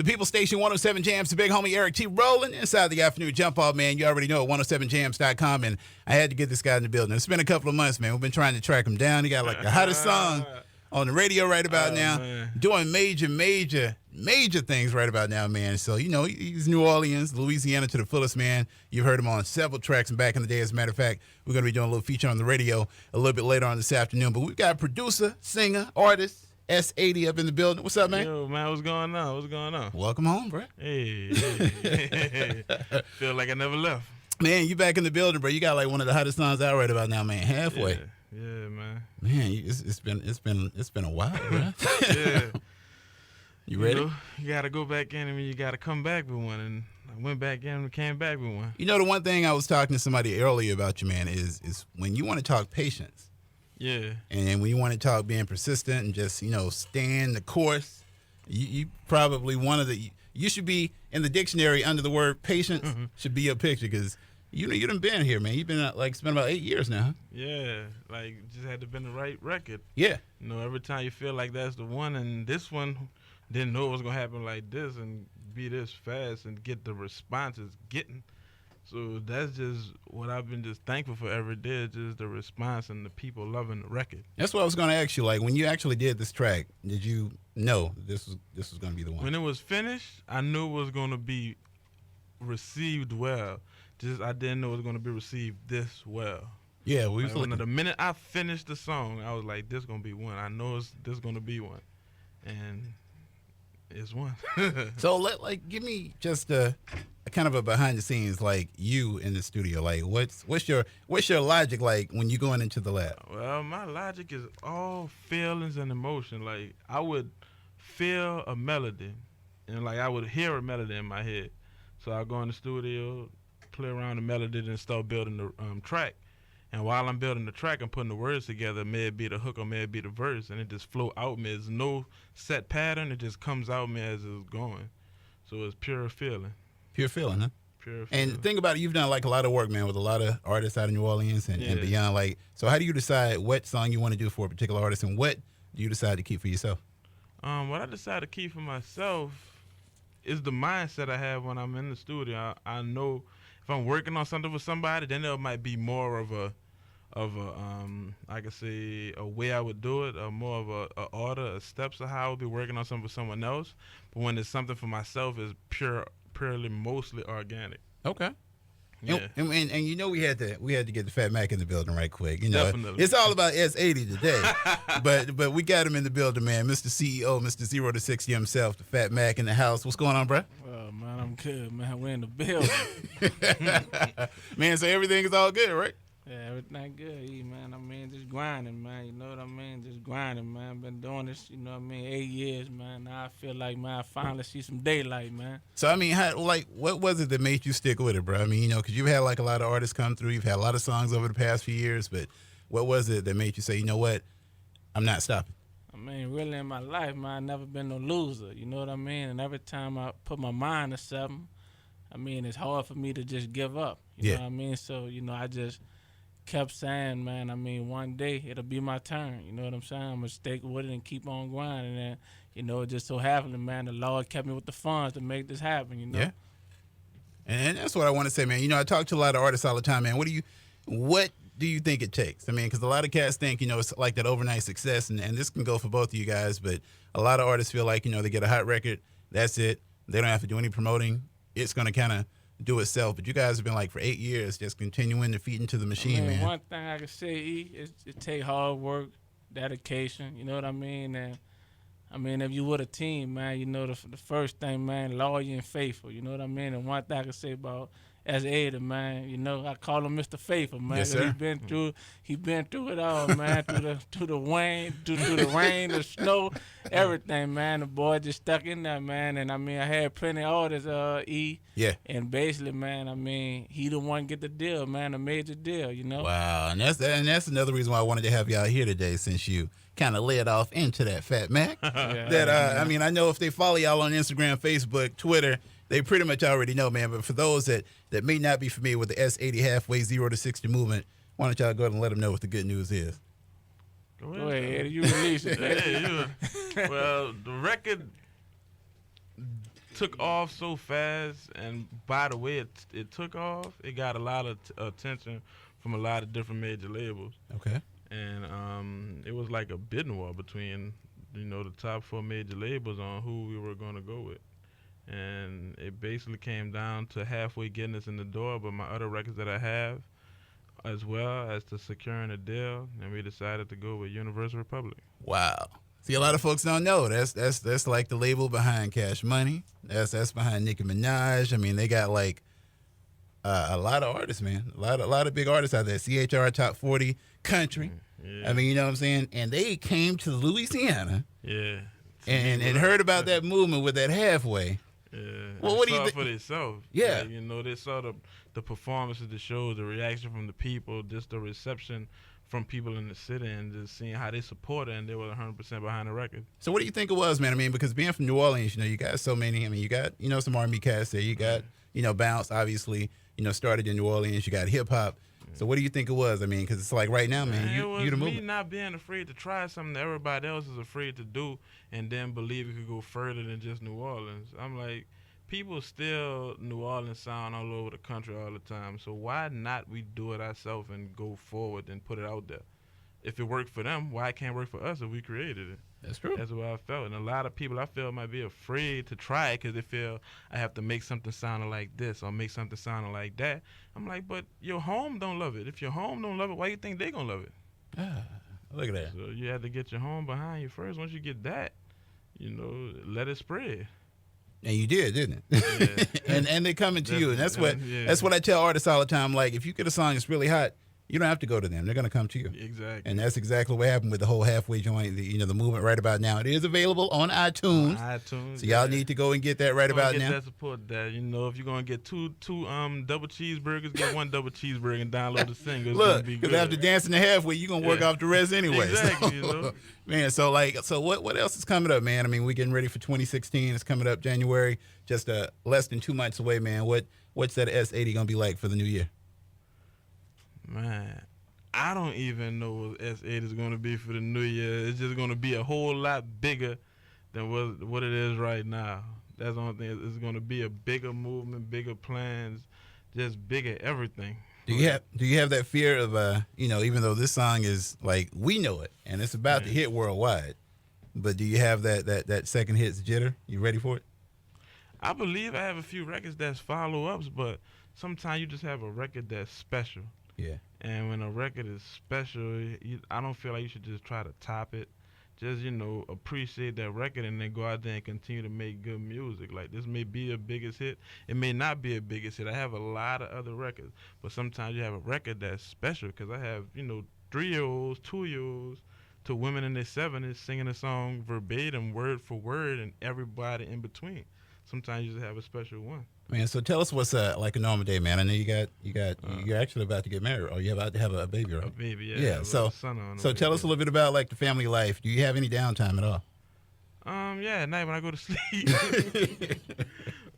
The People Station 107 Jams, the big homie Erik Tee rolling inside the afternoon jump off, man. You already know 107jams.com, and I had to get this guy in the building. It's been a couple of months, man. We've been trying to track him down. He got like the hottest song on the radio right about now, man. Doing major things right about now, man. So, you know, he's New Orleans, Louisiana to the fullest, man. You've heard him on several tracks and back in the day. As a matter of fact, we're going to be doing a little feature on the radio a little bit later on this afternoon. But we've got producer, singer, artist, 8ighty up in the building. What's up, man? Yo, man, what's going on? What's going on? Welcome home, bro. Hey. Feel like I never left. Man, you back in the building, bro. You got like one of the hottest songs out right about now, man. Halfway. Yeah, man. Man, it's been a while, bro. Yeah. You ready? You gotta go back in and you gotta come back with one. And I went back in and came back with one. You know, the one thing I was talking to somebody earlier about you, man, is when you want to talk patience. Yeah. And when you want to talk being persistent and just, you know, stand the course, you probably you should be in the dictionary under the word patience, should be your picture, because you done been here, man. You've been it's been about 8 years now. Huh? Yeah, like just had to been the right record. Yeah. You know, every time you feel like that's the one, and this one didn't know it was gonna happen like this and be this fast and get the response it's getting. So that's just what I've been just thankful for every day, just the response and the people loving the record. That's what I was going to ask you. Like, when you actually did this track, did you know this was going to be the one? When it was finished, I knew it was going to be received well. Just I didn't know it was going to be received this well. Yeah, we was looking. The minute I finished the song, I was like, "This going to be one. I know this going to be one," and it's one. So give me just a kind of a behind the scenes, like you in the studio. Like what's your logic like when you going into the lab? Well, my logic is all feelings and emotion. Like I would feel a melody, and like I would hear a melody in my head. So I go in the studio, play around the melody, then start building the track. And while I'm building the track, I'm putting the words together. May it be the hook or may it be the verse, and it just flow out me. There's no set pattern. It just comes out me as it's going. So it's pure feeling. Pure feeling, huh? Pure feeling. And think about it, you've done like a lot of work, man, with a lot of artists out of New Orleans and beyond. Like, so how do you decide what song you want to do for a particular artist, and what do you decide to keep for yourself? What I decide to keep for myself is the mindset I have when I'm in the studio. I know if I'm working on something with somebody, then there might be more of a I could say a way I would do it, or more of a order, steps of how I would be working on something for someone else. But when it's something for myself, it's purely mostly organic. Okay. Yeah. And you know we had to get the Fatt Mack in the building right quick. You know, Definitely. It's all about 8ighty today, but we got him in the building, man. Mr. CEO, Mr. 0 to 60 himself, the Fatt Mack in the house. What's going on, bro? Well, man, I'm good, man. We're in the building. Man, so everything is all good, right? Yeah, everything good, man. I mean, just grinding, man. You know what I mean? Just grinding, man. Been doing this, you know what I mean, 8 years, man. Now I feel like, man, I finally see some daylight, man. So, I mean, what was it that made you stick with it, bro? I mean, you know, because you've had like a lot of artists come through. You've had a lot of songs over the past few years, but what was it that made you say, you know what, I'm not stopping? I mean, really in my life, man, I never been no loser, you know what I mean? And every time I put my mind to something, I mean, it's hard for me to just give up, you know what I mean? So, you know, I just kept saying, man, I mean, one day it'll be my turn. You know what I'm saying? I'm going to stick with it and keep on grinding. And, you know, it just so happened, man, the Lord kept me with the funds to make this happen, you know? Yeah. And that's what I want to say, man. You know, I talk to a lot of artists all the time, man. What do you think it takes? I mean, because a lot of cats think, you know, it's like that overnight success, and this can go for both of you guys, but a lot of artists feel like, you know, they get a hot record, that's it. They don't have to do any promoting. It's going to kind of do itself. But you guys have been like for 8 years just continuing to feed into the machine, man. One thing I can say, is it take hard work, dedication, you know what I mean? And I mean, if you with a team, man, you know the first thing, man, loyal and faithful, you know what I mean? And one thing I can say about 8ighty, man, you know, I call him Mr. Faithful, man. Yes, sir. He been through it all, man, through the rain, the snow, everything, man. The boy just stuck in there, man. And I mean, I had plenty of artists, Yeah. And basically, man, I mean, he the one get the deal, man, a major deal, you know. Wow, and that's another reason why I wanted to have y'all here today, since you kind of led off into that Fatt Mack. I mean, I know if they follow y'all on Instagram, Facebook, Twitter, they pretty much already know, man. But for those that may not be familiar with the 8ighty halfway 0 to 60 movement, why don't y'all go ahead and let them know what the good news is? Go ahead, Eddie, you release it. Well, the record took off so fast, and by the way it took off, it got a lot of attention from a lot of different major labels. Okay. And it was like a bidding war between, the top 4 major labels on who we were going to go with. And it basically came down to halfway getting us in the door, but my other records that I have, as well as to securing a deal, and we decided to go with Universal Republic. Wow. See, a lot of folks don't know that's like the label behind Cash Money. That's behind Nicki Minaj. I mean, they got like a lot of artists, man. A lot of big artists out there. CHR Top 40 Country. Yeah. I mean, you know what I'm saying? And they came to Louisiana. Yeah. And heard about that movement with that halfway. Yeah. Well, what do you think? think? For themselves. Yeah. Like, they saw the performances, the shows, the reaction from the people, just the reception from people in the city, and just seeing how they support it, and they were 100% behind the record. So what do you think it was, man? I mean, because being from New Orleans, you got so many. I mean, you got, some R&B cats there. You got, Bounce, obviously, started in New Orleans. You got hip hop. So what do you think it was? I mean, because it's like right now, man, you the movement. Me not being afraid to try something that everybody else is afraid to do, and then believe it could go further than just New Orleans. I'm like, people still New Orleans sound all over the country all the time. So why not we do it ourselves and go forward and put it out there? If it worked for them, why can't it work for us if we created it? That's true. That's what I felt. And a lot of people I feel might be afraid to try it because they feel I have to make something sounding like this or make something sounding like that. I'm like, but your home don't love it. If your home don't love it, why you think they going to love it? Look at that. So you have to get your home behind you first. Once you get that, let it spread. And you did, didn't it? Yeah. and they coming to you. And that's what I tell artists all the time. Like, if you get a song that's really hot, you don't have to go to them. They're going to come to you. Exactly. And that's exactly what happened with the whole halfway joint, the movement right about now. It is available on iTunes. So y'all need to go and get that right about now. That support that. If you're going to get two double cheeseburgers, get one double cheeseburger and download the single. Look, because after dancing the halfway, you're going to work off the rest anyway. Exactly, Man, so what else is coming up, man? I mean, we're getting ready for 2016. It's coming up January, just less than 2 months away, man. What's that S80 going to be like for the new year? Man, I don't even know what S8 is going to be for the new year. It's just going to be a whole lot bigger than what it is right now. That's the only thing. It's going to be a bigger movement, bigger plans, just bigger everything. Do you have that fear of even though this song is like we know it and it's about to hit worldwide, but do you have that second hits jitter? You ready for it? I believe I have a few records that's follow-ups, but sometimes you just have a record that's special. Yeah. And when a record is special, I don't feel like you should just try to top it. Just, appreciate that record and then go out there and continue to make good music. Like, this may be a biggest hit. It may not be a biggest hit. I have a lot of other records. But sometimes you have a record that's special because I have, 3-year-olds, 2-year-olds, to women in their 70s singing a song verbatim, word for word, and everybody in between. Sometimes you just have a special one. Man, so tell us what's like a normal day, man. I know you're actually about to get married, or you're about to have a baby, right? A baby, yeah. Yeah. So tell us a little bit about like the family life. Do you have any downtime at all? Yeah, at night when I go to sleep.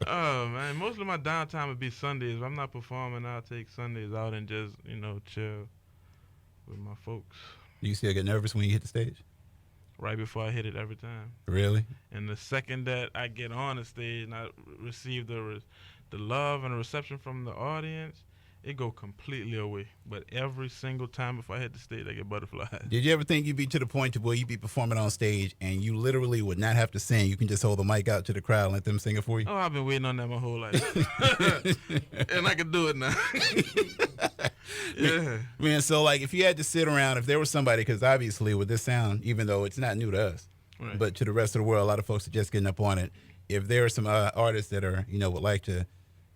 Oh man, most of my downtime would be Sundays. If I'm not performing, I'll take Sundays out and just chill with my folks. Do you still get nervous when you hit the stage? Right before I hit it every time. Really? And the second that I get on the stage and I receive the love and the reception from the audience, it go completely away. But every single time before I hit the stage, I get butterflies. Did you ever think you'd be to the point to where you'd be performing on stage and you literally would not have to sing? You can just hold the mic out to the crowd and let them sing it for you? Oh, I've been waiting on that my whole life. And I can do it now. Yeah. Man, so like if you had to sit around, if there was somebody, because obviously with this sound, even though it's not new to us, Right. but to the rest of the world, a lot of folks are just getting up on it. If there are some artists that are, would like to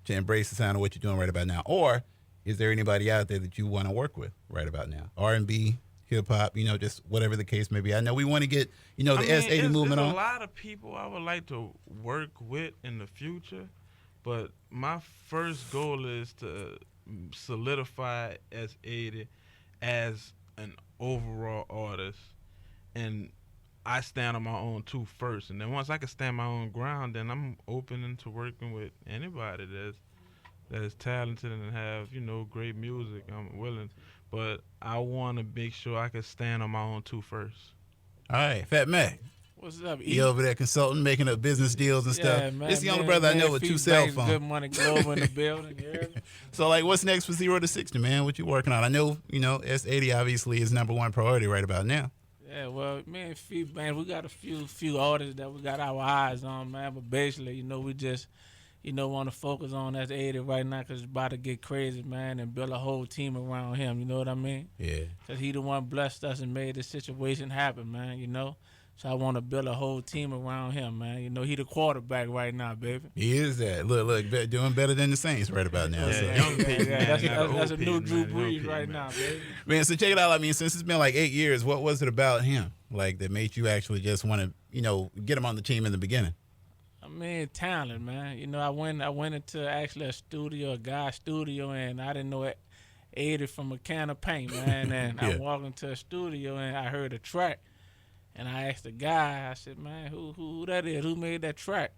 embrace the sound of what you're doing right about now, or is there anybody out there that you want to work with right about now? R&B, hip hop, just whatever the case may be. I know we want to get, the S80 movement on. There's a lot of people I would like to work with in the future, but my first goal is to solidify S80 as an overall artist, and I stand on my own too first. And then once I can stand my own ground, then I'm open to working with anybody that's talented and have, great music. I'm willing. But I want to make sure I can stand on my own too first. All right, Fatt Mack. What's up, He over there consulting, making up business deals and stuff. Man, It's the only brother I know with 2 cell phones. Good Money Global in the building. So, like, what's next for 0 to 60, man? What you working on? I know, S80 obviously is #1 priority right about now. Yeah, well, me and Feet, man, we got a few artists that we got our eyes on, man. But basically, we just, want to focus on S80 right now because it's about to get crazy, man, and build a whole team around him. You know what I mean? Yeah. Because he the one blessed us and made this situation happen, man, So I want to build a whole team around him, man. He the quarterback right now, baby. He is that. Look, doing better than the Saints right about now. That's a new Drew Brees right now, baby. Man, so check it out. I mean, since it's been like 8 years, what was it about him, like, that made you actually just want to, get him on the team in the beginning? I mean, talent, man. I went into actually a guy's studio, and I didn't know it. 80 from a can of paint, man. And I walked into a studio, and I heard a track. And I asked the guy, I said, man, who that is? Who made that track?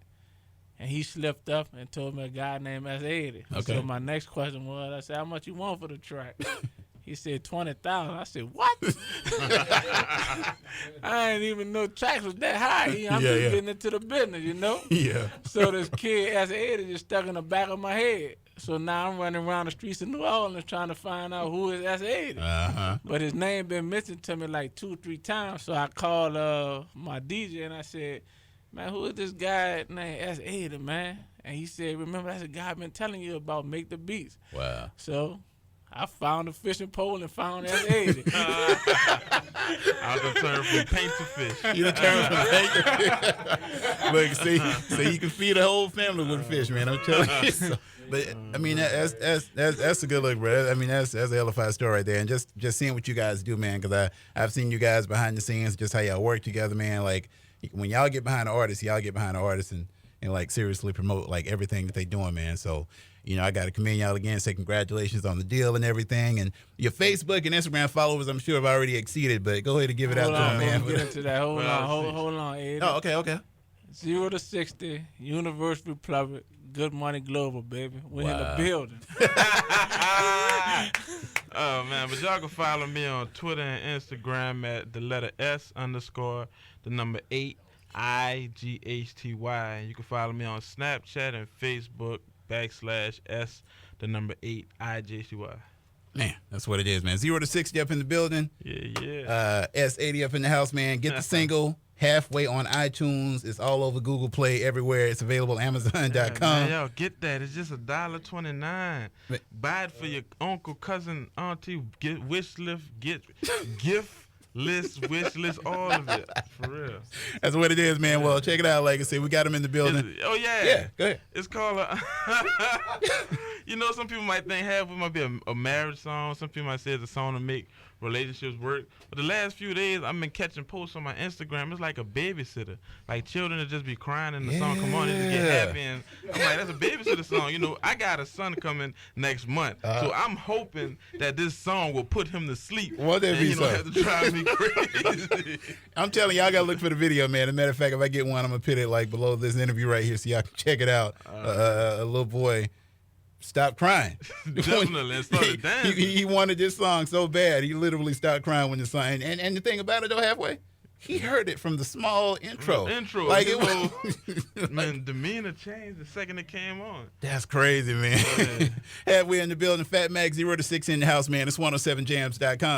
And he slipped up and told me a guy named S80. Okay. So my next question was, I said, how much you want for the track? He said, 20,000. I said, what? I didn't even know tracks was that high. I'm just getting into the business, Yeah. So this kid, S80, just stuck in the back of my head. So now I'm running around the streets of New Orleans trying to find out who is S80. Uh-huh. But his name been mentioned to me like 2-3 times. So I called my DJ and I said, man, who is this guy named S80, man? And he said, remember, that's a guy I've been telling you about, Make the Beats. Wow. So I found a fishing pole and found S80. I was turn from paint to fish. You turn from paint to fish. Look, see, you can feed a whole family with fish, man. I'm telling you. So, but I mean, that's a good look, bro. I mean, that's a hell of a story right there, and just seeing what you guys do, man. Because I've seen you guys behind the scenes, just how y'all work together, man. Like when y'all get behind the artists, and like seriously promote like everything that they doing, man. So I got to commend y'all again, say congratulations on the deal and everything. And your Facebook and Instagram followers, I'm sure have already exceeded, but go ahead and give it out to them, man. Get into that. Hold on, Ed. Oh, okay. 0 to 60, University Republic, Good Money Global, baby. We're in the building. Oh, man, but y'all can follow me on Twitter and Instagram at the letter S_8ighty. You can follow me on Snapchat and Facebook /S8ighty. Man, that's what it is, man. 0 to 60 up in the building. Yeah. S80 up in the house, man. Get the single halfway on iTunes. It's all over Google Play, everywhere. It's available Amazon.com. Man, y'all get that. It's just $1.29. Buy it for your uncle, cousin, auntie. Get wish list, get gift list, wish list, all of it. For real. That's what it is, man. Well, check it out. Like I said, we got them in the building. Yeah, go ahead. It's called some people might think half of it might be a marriage song. Some people might say it's a song to make relationships work. But the last few days, I've been catching posts on my Instagram. It's like a babysitter. Like children that just be crying and the song come on and just get happy. And I'm like, that's a babysitter song. I got a son coming next month. So I'm hoping that this song will put him to sleep. What that be, and have to drive me crazy. I'm telling y'all, got to look for the video, man. As a matter of fact, if I get one, I'm going to put it like below this interview right here so y'all can check it out. A little boy stopped crying. Definitely, and started dancing. He wanted this song so bad, he literally stopped crying when the song. And the thing about it, though, halfway, he heard it from the small intro. Like it was, man, demeanor changed the second it came on. That's crazy, man. Halfway in the building, Fatt Mack, 0 to 6 in the house, man. It's 107jams.com.